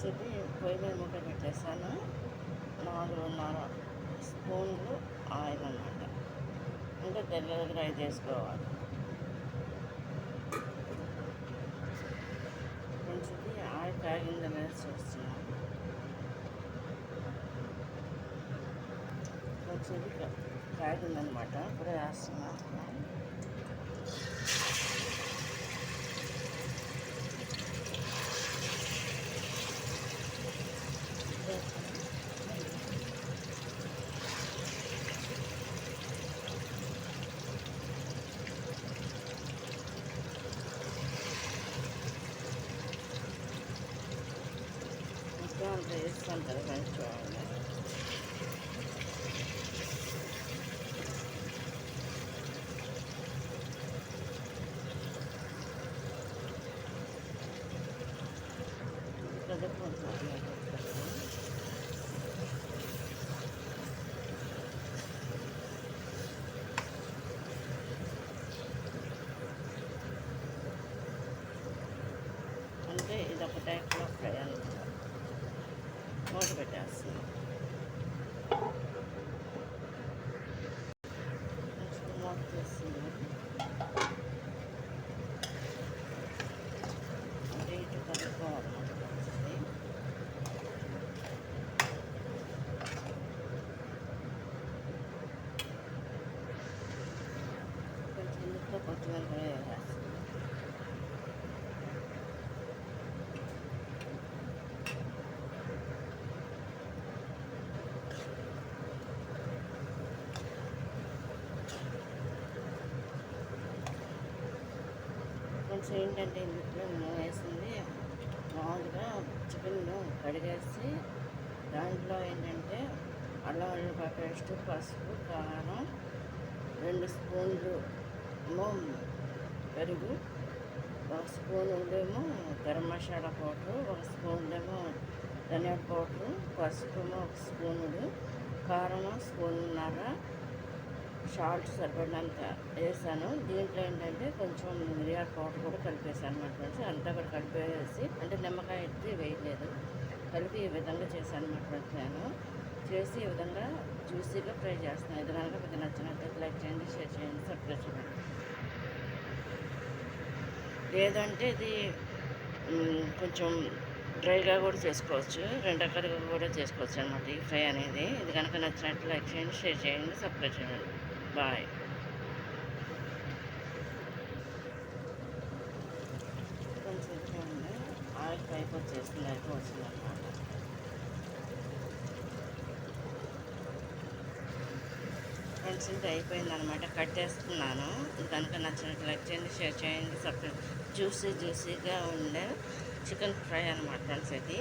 ఇది పొయ్యి మీద మూట పెట్టేసాను. 4.5 స్పూన్లు ఆయిల్ అన్నమాట. అంటే తెల్లగా ఫ్రై చేసుకోవాలి. కొంచెం ఆయిల్ కాగిందని వేసి చూస్తున్నాను. కొంచెం కాగిందనమాట. ఇప్పుడే వేస్తున్నాను. మొత్తం అంత వేస్తాను కదా మంచివాళ్ళు. కదా కొంచెం అంటే ఇది ఒక టైప్లో ఫ్రై అనమాట. మూత పెట్టేస్తున్నాం. కొంచెం మూత తీస్తున్నాం. అంటే ఇటు కలుపుకోవాలన్నమాట. కొంచెం ఇందులో కొత్తిమీర కూడా వేసేస్తాం. కొంచెం ఏంటంటే ఇందులో నూనె వేసింది మామూలుగా చికెన్ కడిగేసి దాంట్లో ఏంటంటే అల్లం వెల్లుల్లిపాయ పేస్ట్, పసుపు, కారం, 2 స్పూన్లు ఏమో పెరుగు, 1 స్పూన్ ఏమో గరం మసాలా పౌడరు, 1 స్పూన్ ఏమో ధనియాల పౌడరు, పసుపు 1 స్పూనుడు, కారం 1.5 స్పూన్, సాల్ట్ సరిపడినంత వేసాను. దీంట్లో ఏంటంటే కొంచెం మిరియాల పౌడర్ కూడా కలిపేసాను అన్నమాట ఫ్రెండ్స్. అంతా కూడా కలిపేసి, అంటే నిమ్మకాయ ఎత్తి వేయలేదు, కలిపి ఈ విధంగా చేశాను అన్నమాట ఫ్రెండ్స్. నేను చేసి ఈ విధంగా జ్యూసీగా ఫ్రై చేస్తున్నాను. ఇది కనుక మీకు నచ్చినట్లయితే లైక్ చేయండి, షేర్ చేయండి, సబ్స్క్రైబ్ చేయండి. లేదంటే ఇది కొంచెం డ్రైగా కూడా చేసుకోవచ్చు, 2 రకాలుగా కూడా చేసుకోవచ్చు అనమాట ఈ ఫ్రై అనేది. ఇది కనుక నచ్చినట్లు లైక్ చేయండి, షేర్ చేయండి, సబ్స్క్రైబ్ చేయండి. బాయ్. కొంచెం చూడండి, ఆయిల్ పైకి వచ్చేస్తుంది, వచ్చిందన్నమాట. ఫ్రెండ్స్ ఇది అయిపోయిందనమాట. కట్టేస్తున్నాను. ఇది కనుక నచ్చినట్లు లైక్ చేయండి, షేర్ చేయండి, సబ్స్క్రైబ్. జ్యూసీగా ఉండే చికెన్ ఫ్రై అనమాట ఫ్రెండ్స్ ఇది.